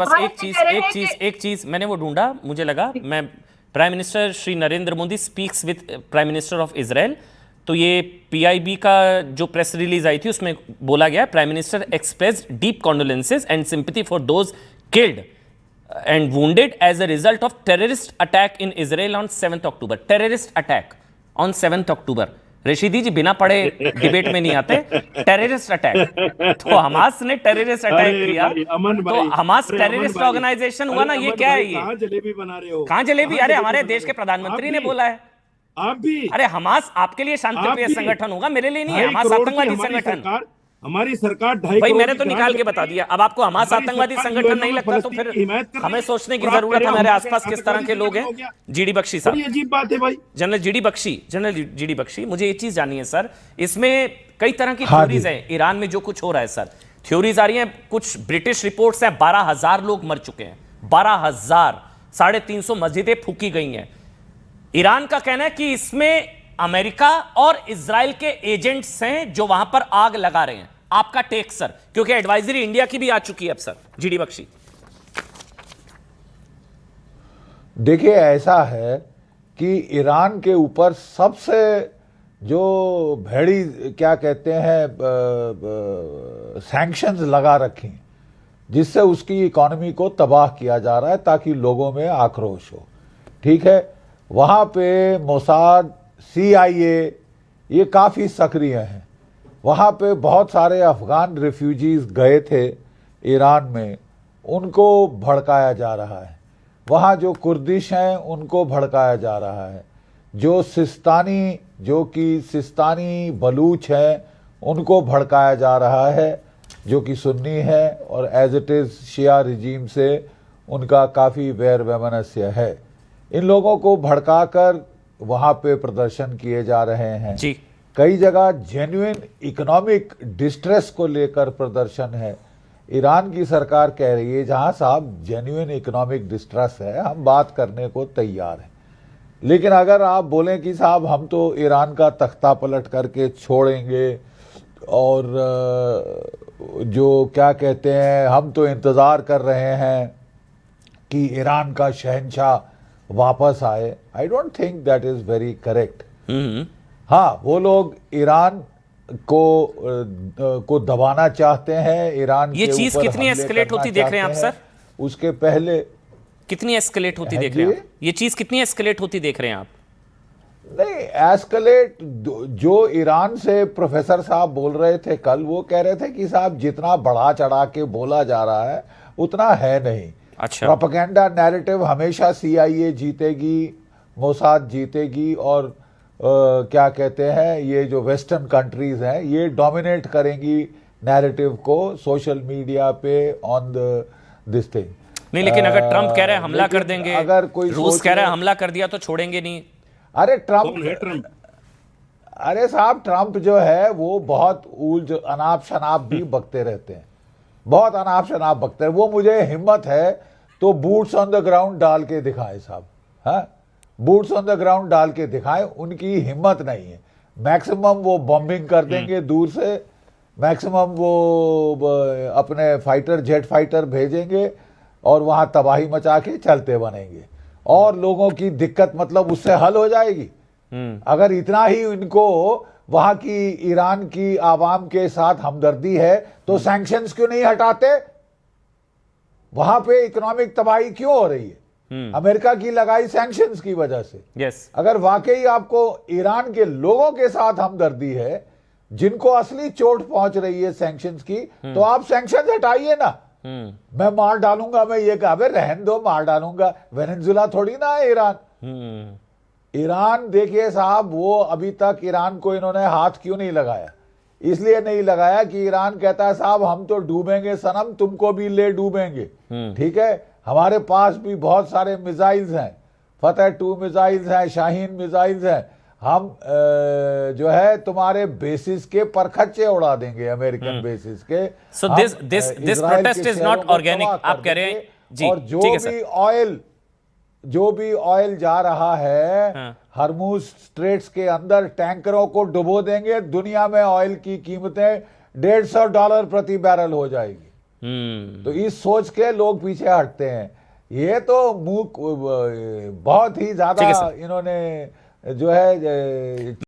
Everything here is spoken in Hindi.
बस एक चीज मैंने वो ढूंढा, मुझे लगा मैं prime minister Shri Narendra Modi speaks with prime minister of Israel, तो ये पीआईबी का जो प्रेस रिलीज आई थी उसमें बोला गया prime minister expressed deep condolences and sympathy for those killed and wounded as a result of terrorist attack in Israel on 7 October. Terrorist attack on 7 October. ऋषिदी जी बिना पढ़े डिबेट में नहीं आते। टेररिस्ट अटैक, तो हमास ने टेररिस्ट अटैक किया, तो हमास टेररिस्ट ऑर्गेनाइजेशन हुआ ना, ये क्या है? ये कहां जलेबी बना रहे हो? कहां जलेबी? अरे हमारे देश के प्रधानमंत्री ने बोला है। आप भी? अरे हमास आपके लिए शांतिप्रिय संगठन होगा, मेरे लिए नहीं है। हमास आतंकवादी संगठन। हमारी सरकार 2.5 भाई मैंने तो निकाल के बता दिया। अब आपको हमास आतंकवादी संगठन नहीं लगता तो फिर हमें सोचने की जरूरत है हमारे आसपास किस तरह के लोग हैं। जीडी बख्शी साहब, अजीब बात है भाई। जनरल जीडी बख्शी, मुझे ये चीज जाननी है सर, इसमें कई तरह की थ्योरीज हैं ईरान में जो कुछ हो रहा है सर। थ्योरीज आ रही हैं, कुछ ब्रिटिश रिपोर्ट्स हैं 12,000 लोग मर चुके हैं, 12,000, 350 मस्जिदें फूकी गई हैं। ईरान का कहना है कि इसमें अमेरिका और इजराइल के एजेंट्स हैं जो वहां पर आग लगा रहे हैं। आपका टेक सर, क्योंकि एडवाइजरी इंडिया की भी आ चुकी है अब सर। जीडी बख्शी, देखिए ऐसा है कि ईरान के ऊपर सबसे जो भैड़ी क्या कहते हैं सैंक्शंस लगा रखी, जिससे उसकी इकोनॉमी को तबाह किया जा रहा है ताकि लोगों में आक्रोश हो। ठीक है, वहाँ पे मोसाद, CIA ये काफ़ी सक्रिय हैं। वहाँ पे बहुत सारे अफ़गान रिफ्यूजीज़ गए थे ईरान में, उनको भड़काया जा रहा है। वहाँ जो कुर्दिश हैं उनको भड़काया जा रहा है। जो सिस्तानी बलूच हैं उनको भड़काया जा रहा है, जो कि सुन्नी है और एज इट इज़ शिया रिजीम से उनका काफ़ी वैर वैमनस्य है। इन लोगों को भड़काकर वहाँ पे प्रदर्शन किए जा रहे हैं जी। कई जगह जेन्युइन इकोनॉमिक डिस्ट्रेस को लेकर प्रदर्शन है। ईरान की सरकार कह रही है जहां साहब जेन्युइन इकोनॉमिक डिस्ट्रेस है, हम बात करने को तैयार हैं, लेकिन अगर आप बोलें कि साहब हम तो ईरान का तख्ता पलट करके छोड़ेंगे और जो क्या कहते हैं हम तो इंतज़ार कर रहे हैं कि ईरान का शहंशाह वापस आए, I don't think that is very correct. हाँ, वो लोग ईरान को दबाना चाहते हैं, ईरान ये चीज कितनी एस्केलेट होती देख रहे हैं आप सर? उसके पहले कितनी एस्केलेट होती देख रहे हैं आप? ये चीज कितनी एस्केलेट होती देख रहे हैं आप? नहीं एस्केलेट, जो ईरान से प्रोफेसर साहब बोल रहे थे कल, वो कह रहे थे कि साहब जितना बढ़ा चढ़ा के बोला जा रहा है उतना है नहीं। अच्छा, प्रोपेगेंडा नैरेटिव हमेशा CIA जीतेगी, मोसाद जीतेगी और क्या कहते हैं ये जो वेस्टर्न कंट्रीज हैं ये डोमिनेट करेंगी नैरेटिव को सोशल मीडिया पे ऑन दिस थिंग। नहीं लेकिन अगर ट्रंप कह रहे हैं हमला कर देंगे, अगर कोई रूस कह रहा है हमला कर दिया तो छोड़ेंगे नहीं। अरे ट्रंप, अरे साहब ट्रंप जो है वो बहुत अनाप शनाप भी बकते रहते हैं, बहुत अनाप शनाप बकते हैं। वो मुझे हिम्मत है तो बूट्स ऑन द ग्राउंड डाल के दिखाए साहब, हाँ बूट्स ऑन द ग्राउंड डाल के दिखाएं, उनकी हिम्मत नहीं है। मैक्सिमम वो बॉम्बिंग कर देंगे दूर से, मैक्सिमम वो अपने जेट फाइटर भेजेंगे और वहां तबाही मचा के चलते बनेंगे और लोगों की दिक्कत मतलब उससे हल हो जाएगी। अगर इतना ही इनको वहां की ईरान की आवाम के साथ हमदर्दी है तो सैंक्शंस क्यों नहीं हटाते? वहां पे इकोनॉमिक तबाही क्यों हो रही है? अमेरिका की लगाई सैंक्शंस की वजह से। yes. अगर वाकई आपको ईरान के लोगों के साथ हमदर्दी है जिनको असली चोट पहुंच रही है सैंक्शंस की, तो आप सैंक्शंस हटाइए ना। मैं मार डालूंगा, मैं ये कहा रहन दो, मार डालूंगा, वेनेजुएला थोड़ी ना है ईरान। ईरान देखिए साहब, वो अभी तक ईरान को इन्होंने हाथ क्यों नहीं लगाया? इसलिए नहीं लगाया कि ईरान कहता है साहब हम तो डूबेंगे सनम, तुमको भी ले डूबेंगे। ठीक है, हमारे पास भी बहुत सारे मिसाइल्स हैं, फतेह 2 मिसाइल्स हैं, शाहीन मिसाइल्स हैं, हम जो है तुम्हारे बेसिस के परखच्चे उड़ा देंगे, अमेरिकन बेसिस के। So this protest is not organic, आप कह रहे हैं जी। और जो भी ऑयल जा रहा है हरमुज स्ट्रेट्स के अंदर टैंकरों को डुबो देंगे, दुनिया में ऑयल की कीमतें $150 प्रति बैरल हो जाएगी। तो इस सोच के लोग पीछे हटते हैं। ये तो मुंह बहुत ही ठीक है ज्यादा सर। इन्होंने जो है